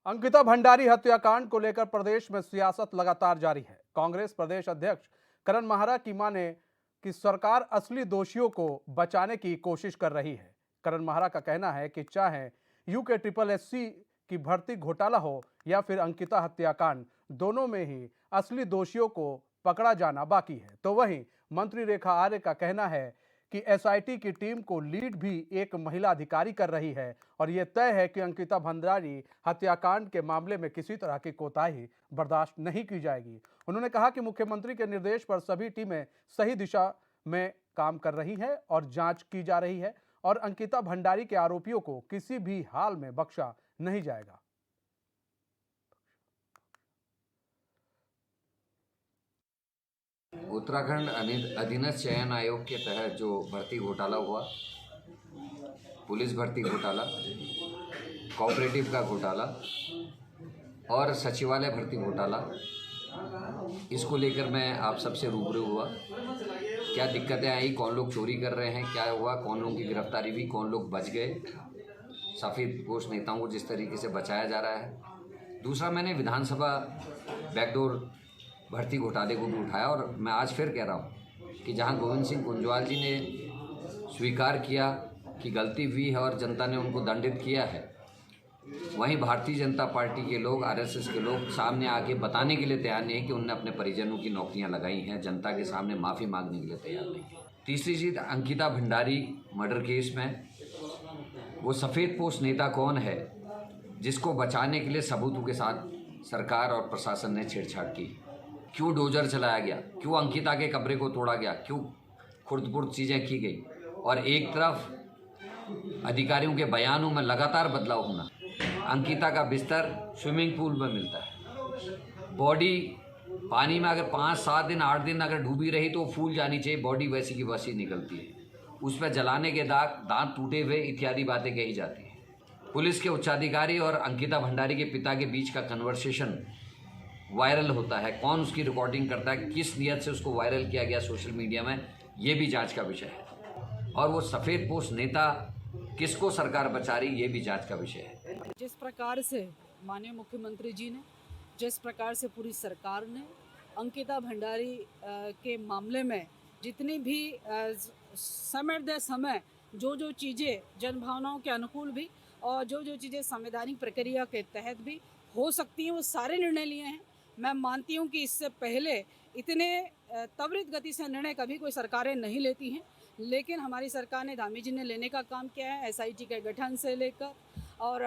अंकिता भंडारी हत्याकांड को लेकर प्रदेश में सियासत लगातार जारी है। कांग्रेस प्रदेश अध्यक्ष करण माहरा की माने कि सरकार असली दोषियों को बचाने की कोशिश कर रही है। करण माहरा का कहना है कि चाहे यूके ट्रिपल एससी की भर्ती घोटाला हो या फिर अंकिता हत्याकांड, दोनों में ही असली दोषियों को पकड़ा जाना बाकी है। तो वहीं मंत्री रेखा आर्य का कहना है कि एसआईटी की टीम को लीड भी एक महिला अधिकारी कर रही है और यह तय है कि अंकिता भंडारी हत्याकांड के मामले में किसी तरह की कोताही बर्दाश्त नहीं की जाएगी। उन्होंने कहा कि मुख्यमंत्री के निर्देश पर सभी टीमें सही दिशा में काम कर रही हैं और जांच की जा रही है और अंकिता भंडारी के आरोपियों को किसी भी हाल में बख्शा नहीं जाएगा। उत्तराखंड अधीनस्थ चयन आयोग के तहत जो भर्ती घोटाला हुआ, पुलिस भर्ती घोटाला, कोऑपरेटिव का घोटाला और सचिवालय भर्ती घोटाला, इसको लेकर मैं आप सबसे रूबरू हुआ। क्या दिक्कतें आई, कौन लोग चोरी कर रहे हैं, क्या हुआ, कौन लोगों की गिरफ्तारी हुई, कौन लोग बच गए, सफ़ेद पोश नेताओं को जिस तरीके से बचाया जा रहा है। दूसरा, मैंने विधानसभा बैकडोर भर्ती घोटाले को भी उठाया और मैं आज फिर कह रहा हूँ कि जहाँ गोविंद सिंह कुंजवाल जी ने स्वीकार किया कि गलती हुई है और जनता ने उनको दंडित किया है, वहीं भारतीय जनता पार्टी के लोग, आरएसएस के लोग सामने आके बताने के लिए तैयार नहीं है कि उनने अपने परिजनों की नौकरियां लगाई हैं, जनता के सामने माफ़ी मांगने के लिए तैयार नहीं है। तीसरी चीज़, अंकिता भंडारी मर्डर केस में वो सफ़ेद पोश नेता कौन है जिसको बचाने के लिए सबूतों के साथ सरकार और प्रशासन ने छेड़छाड़ की। क्यों डोजर चलाया गया, क्यों अंकिता के कब्रे को तोड़ा गया, क्यों खुर्द-बुर्द चीज़ें की गई। और एक तरफ अधिकारियों के बयानों में लगातार बदलाव होना। अंकिता का बिस्तर स्विमिंग पूल में मिलता है, बॉडी पानी में अगर 5-7 दिन 8 दिन अगर डूबी रही तो फूल जानी चाहिए, बॉडी वैसी की वैसी निकलती है। उस पर जलाने के दाग, दांत टूटे हुए इत्यादि बातें कही जाती हैं। पुलिस के उच्चाधिकारी और अंकिता भंडारी के पिता के बीच का कन्वर्सेशन वायरल होता है, कौन उसकी रिकॉर्डिंग करता है, किस नियत से उसको वायरल किया गया सोशल मीडिया में, ये भी जांच का विषय है। और वो सफ़ेद पोश नेता किसको सरकार बचा रही, ये भी जांच का विषय है। जिस प्रकार से माननीय मुख्यमंत्री जी ने, जिस प्रकार से पूरी सरकार ने अंकिता भंडारी के मामले में जितनी भी समय दर समय जो चीज़ें जनभावनाओं के अनुकूल भी और जो चीज़ें संवैधानिक प्रक्रिया के तहत भी हो सकती हैं, वो सारे निर्णय लिए हैं। मैं मानती हूँ कि इससे पहले इतने त्वरित गति से निर्णय कभी कोई सरकारें नहीं लेती हैं, लेकिन हमारी सरकार ने, धामी जी ने लेने का काम किया है। एसआईटी के गठन से लेकर और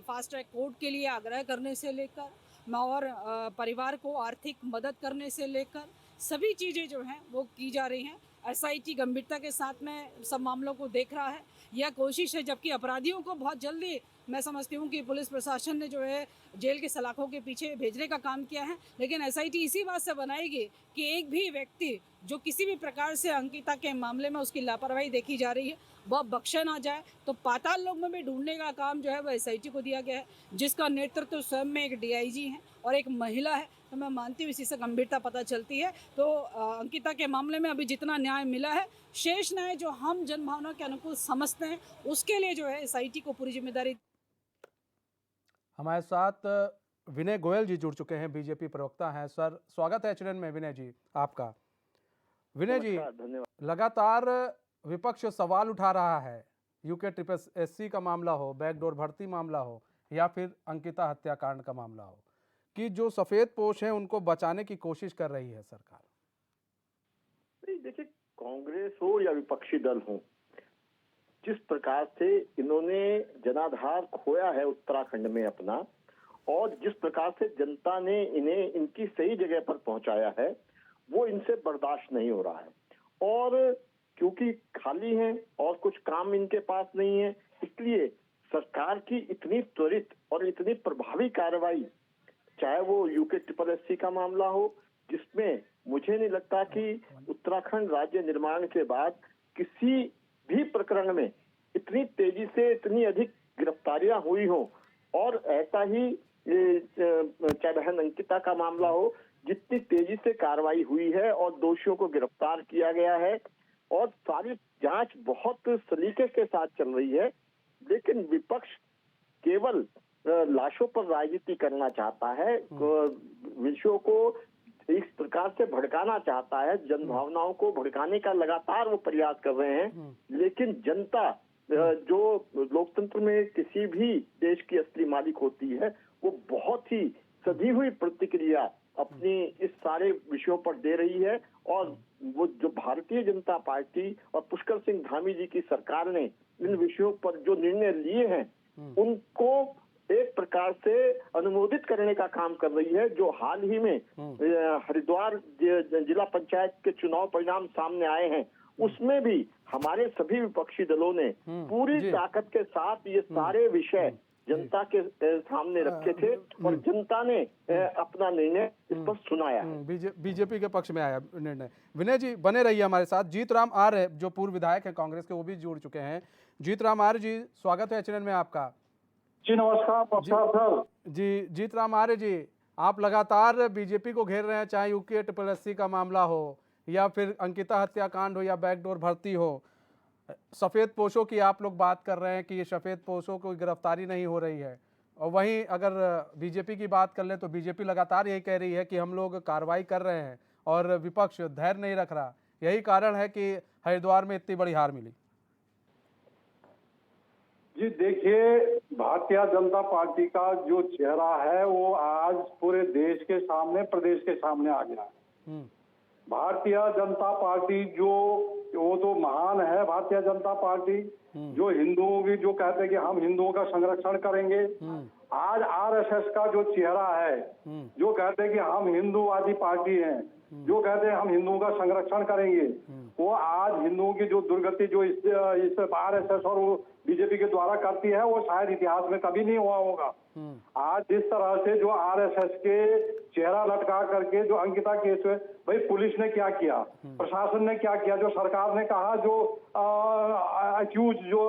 फास्ट ट्रैक कोर्ट के लिए आग्रह करने से लेकर और परिवार को आर्थिक मदद करने से लेकर सभी चीज़ें जो हैं वो की जा रही हैं। एसआईटी गंभीरता के साथ में सब मामलों को देख रहा है, यह कोशिश है। जबकि अपराधियों को बहुत जल्दी, मैं समझती हूँ कि पुलिस प्रशासन ने जो है जेल के सलाखों के पीछे भेजने का काम किया है, लेकिन एसआईटी इसी बात से बनाएगी कि एक भी व्यक्ति जो किसी भी प्रकार से अंकिता के मामले में उसकी लापरवाही देखी जा रही है वह बख्शा ना जाए। तो पाताल लोक में भी ढूंढने का काम जो है वह एसआईटी को दिया गया है, जिसका नेतृत्व तो स्वयं में एक डीआईजी है और एक महिला है। तो मैं मानती हूँ इसी से गंभीरता पता चलती है। तो अंकिता के मामले में अभी जितना न्याय मिला है, शेष न्याय जो हम जनभावना के अनुकूल समझते हैं, उसके लिए जो है एसआईटी को पूरी जिम्मेदारी। हमारे साथ विनय गोयल जी जुड़ चुके हैं, बीजेपी प्रवक्ता हैं। सर, स्वागत है एचएनएन में विनय जी आपका। विनय जी, लगातार विपक्ष सवाल उठा रहा है, यूके ट्रिपल एससी का मामला हो, बैकडोर भर्ती मामला हो या फिर अंकिता हत्याकांड का मामला हो, कि जो सफेद पोश हैं उनको बचाने की कोशिश कर रही है सरकार। देखिए, कांग्रेस हो या विपक्षी दल हो, जिस प्रकार से इन्होंने जनाधार खोया है उत्तराखंड में अपना, और जिस प्रकार से जनता ने इन्हें इनकी सही जगह पर पहुंचाया है, वो इनसे बर्दाश्त नहीं हो रहा है। और क्योंकि खाली हैं और कुछ काम इनके पास नहीं है, इसलिए सरकार की इतनी त्वरित और इतनी प्रभावी कार्रवाई, चाहे वो यूके ट्रिपल एससी का मामला हो, जिसमें मुझे नहीं लगता कि उत्तराखंड राज्य निर्माण के बाद किसी भी प्रकरण में इतनी तेजी से इतनी अधिक गिरफ्तारियां हुई हो, और ऐसा ही चाहे बहन अंकिता का मामला हो, जितनी तेजी से कार्रवाई हुई है और दोषियों को गिरफ्तार किया गया है और सारी जांच बहुत सलीके के साथ चल रही है। लेकिन विपक्ष केवल लाशों पर राजनीति करना चाहता है, विषयों को इस प्रकार से भड़काना चाहता है, जनभावनाओं को भड़काने का लगातार वो प्रयास कर रहे हैं। लेकिन जनता जो लोकतंत्र में किसी भी देश की असली मालिक होती है, वो बहुत ही सधी हुई प्रतिक्रिया अपनी इस सारे विषयों पर दे रही है। और वो जो भारतीय जनता पार्टी और पुष्कर सिंह धामी जी की सरकार ने इन विषयों पर जो निर्णय लिए हैं, उनको एक प्रकार से अनुमोदित करने का काम कर रही है। जो हाल ही में हरिद्वार जिला पंचायत के चुनाव परिणाम सामने आए हैं, उसमें भी हमारे सभी विपक्षी दलों ने पूरी ताकत के साथ ये सारे विषय जनता के सामने रखे थे और जनता ने अपना निर्णय इस पर सुनाया है। बीजेपी के पक्ष में आया निर्णय। विनय जी बने रहिए हमारे साथ। जीतराम आर्य जो पूर्व विधायक हैं कांग्रेस के, वो भी जुड़ चुके हैं। जीतराम आर्य जी, स्वागत है एचएनएन में आपका। जी नमस्कार सर। जी जीतराम आर्य जी, आप लगातार बीजेपी को घेर रहे हैं, चाहे यूके SSC का मामला हो या फिर अंकिता हत्याकांड हो या बैकडोर भर्ती हो। सफ़ेद पोशों की आप लोग बात कर रहे हैं कि ये सफ़ेद पोशों को गिरफ्तारी नहीं हो रही है, और वहीं अगर बीजेपी की बात कर लें तो बीजेपी लगातार यही कह रही है कि हम लोग कार्रवाई कर रहे हैं और विपक्ष धैर्य नहीं रख रहा। यही कारण है कि हरिद्वार में इतनी बड़ी हार मिली। जी देखिए, भारतीय जनता पार्टी का जो चेहरा है वो आज पूरे देश के सामने, प्रदेश के सामने आ गया है। भारतीय जनता पार्टी वो तो महान है। भारतीय जनता पार्टी जो हिंदुओं की, जो कहते हैं कि हम हिंदुओं का संरक्षण करेंगे, आज RSS का जो चेहरा है, जो कहते हैं कि हम हिंदूवादी पार्टी हैं, जो कहते हैं हम हिंदुओं का संरक्षण करेंगे, वो आज हिंदुओं की जो दुर्गति जो इस RSS और बीजेपी के द्वारा करती है, वो शायद इतिहास में कभी नहीं हुआ होगा। आज जिस तरह से जो RSS के चेहरा लटका करके जो अंकिता केस में, भाई पुलिस ने क्या किया, प्रशासन ने क्या किया, जो सरकार ने कहा, जो अक्यूज जो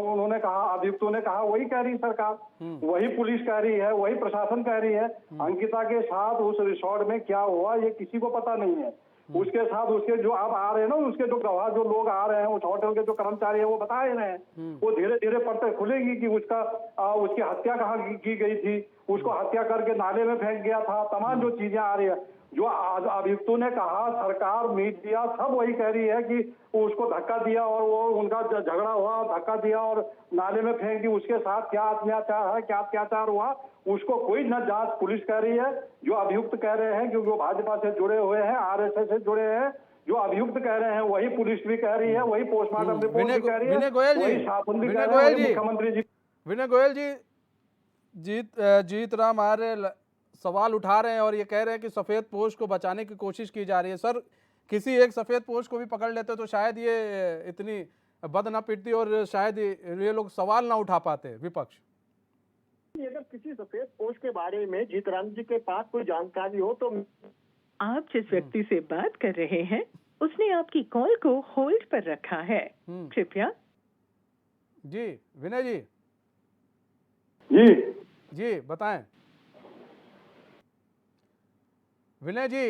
उन्होंने कहा, अभियुक्तों ने कहा, वही कह रही सरकार, वही पुलिस कह रही है, वही प्रशासन कह रही है। अंकिता के साथ उस रिसोर्ट में क्या हुआ ये किसी को पता नहीं है। उसके साथ उसके जो अब आ रहे हैं ना, उसके जो गवाह जो लोग आ रहे हैं, उस होटल के जो कर्मचारी है, वो बता रहे हैं, वो धीरे धीरे पड़ते खुलेगी कि उसकी हत्या कहाँ की गई थी, उसको हत्या करके नाले में फेंक गया था, तमाम जो चीजें आ रही है। जो अभियुक्तों ने कहा, सरकार, मीडिया सब वही कह रही है कि उसको धक्का दिया और वो उनका झगड़ा हुआ, धक्का दिया और नाले में फेंक दी। उसके साथ क्या अत्याचार है, क्या अत्याचार हुआ, उसको कोई न जांच पुलिस कर रही है। जो अभियुक्त कह रहे हैं, क्योंकि वो भाजपा से जुड़े हुए हैं, RSS से जुड़े हैं, जो अभियुक्त कह रहे हैं वही पुलिस भी कह रही है, वही पोस्टमार्टम रिपोर्ट भी कह रही है, वही शासन भी कह रहे हैं, मुख्यमंत्री जी। विनय गोयल जी, जीतराम आर्य सवाल उठा रहे हैं और ये कह रहे हैं कि सफ़ेद पोश को बचाने की कोशिश की जा रही है। सर, किसी एक सफ़ेद पोश को भी पकड़ लेते तो शायद ये इतनी बद न पिटती और शायद ये लोग सवाल ना उठा पाते विपक्ष। अगर किसी सफेद पोश के बारे में जीतराम जी के पास कोई जानकारी हो तो आप जिस व्यक्ति से बात कर रहे हैं उसने आपकी कॉल को होल्ड पर रखा है, कृपया। जी विनय जी। जी बताएं विनय जी।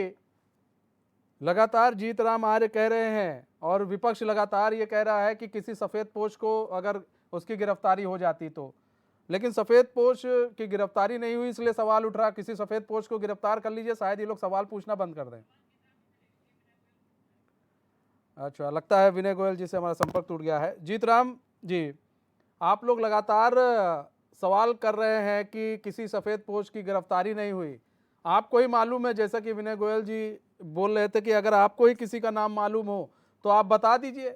लगातार जीतराम आर्य कह रहे हैं और विपक्ष लगातार ये कह रहा है कि किसी सफ़ेद पोश को अगर उसकी गिरफ्तारी हो जाती तो, लेकिन सफ़ेद पोश की गिरफ्तारी नहीं हुई, इसलिए सवाल उठ रहा किसी सफ़ेद पोश को गिरफ्तार कर लीजिए, शायद ये लोग सवाल पूछना बंद कर दें। अच्छा, लगता है विनय गोयल जी से हमारा संपर्क टूट गया है। जीतराम जी, आप लोग लगातार सवाल कर रहे हैं कि किसी सफ़ेद पोश की गिरफ्तारी नहीं हुई। आपको ही मालूम है, जैसा कि विनय गोयल जी बोल रहे थे कि अगर आपको ही किसी का नाम मालूम हो तो आप बता दीजिए।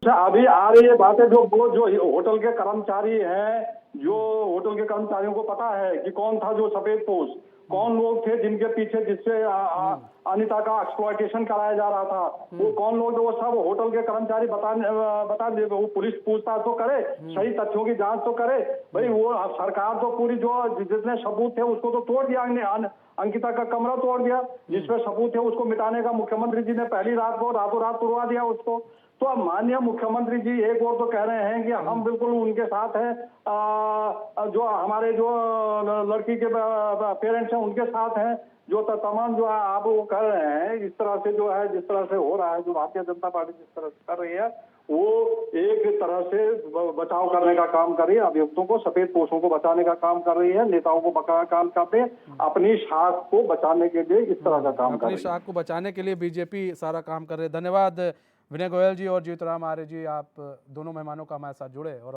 अभी आ रही है बातें, जो होटल के कर्मचारी हैं, जो होटल के कर्मचारियों को पता है कि कौन था जो सफेद पोश, कौन लोग थे जिनके पीछे, जिससे अनिता का एक्सप्लॉयटेशन कराया जा रहा था, वो कौन लोग थे, वो सब होटल के कर्मचारी बता दे। वो पुलिस पूछताछ तो करे, सही तथ्यों की जांच तो करे। भाई वो सरकार तो पूरी जो जितने सबूत थे उसको तो तोड़ दिया, अंकिता का कमरा तोड़ दिया, जिसपे सबूत थे उसको मिटाने का मुख्यमंत्री जी ने पहली रात को रातों रात तुड़वा दिया उसको। तो अब माननीय मुख्यमंत्री जी एक और तो कह रहे हैं कि हम बिल्कुल उनके साथ हैं, जो हमारे जो लड़की के पेरेंट्स हैं उनके साथ हैं, जो तमाम जो है आप वो कर रहे हैं, इस तरह से जो है जिस तरह से हो रहा है, जो भारतीय जनता पार्टी जिस तरह से कर रही है, वो एक तरह से बचाव करने का काम कर रही है, अभियुक्तों को, सफेद पोशों को बचाने का काम कर रही है, नेताओं को बका काम करते, अपनी साख को बचाने के लिए इस तरह का काम कर अपनी रही है। साख को बचाने के लिए बीजेपी सारा काम कर रही है। धन्यवाद विनय गोयल जी और जीतराम आर्य जी, आप दोनों मेहमानों का हमारे साथ जुड़े और